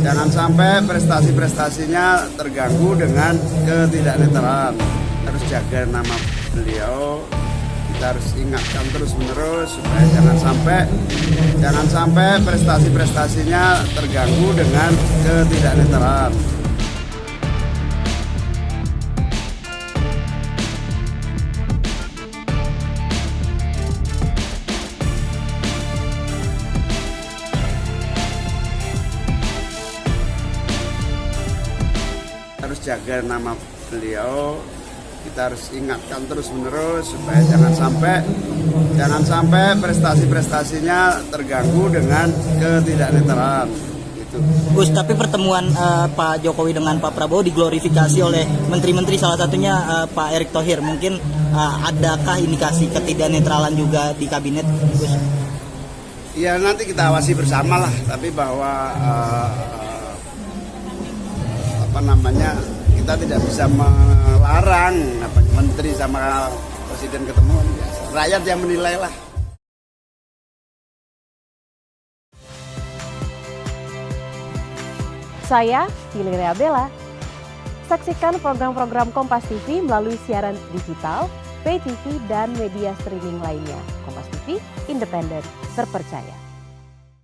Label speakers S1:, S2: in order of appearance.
S1: Jangan sampai prestasi-prestasinya terganggu dengan ketidaknetralan. Harus jaga nama beliau. Kita harus ingatkan terus-menerus supaya jangan sampai prestasi-prestasinya terganggu dengan ketidaknetralan. Harus jaga nama beliau, kita harus ingatkan terus-menerus supaya jangan sampai prestasi-prestasinya terganggu dengan ketidaknetralan. Gitu.
S2: Gus, tapi pertemuan Pak Jokowi dengan Pak Prabowo diglorifikasi oleh menteri-menteri, salah satunya Pak Erick Thohir. Mungkin adakah indikasi ketidaknetralan juga di kabinet, Gus?
S1: Ya nanti kita awasi bersama lah, tapi bahwa kita tidak bisa melarang menteri sama presiden ketemu. Rakyat yang menilai lah.
S3: Saya Valeria Bella. Saksikan program-program Kompas TV melalui siaran digital, pay TV dan media streaming lainnya. Kompas TV, independen, terpercaya.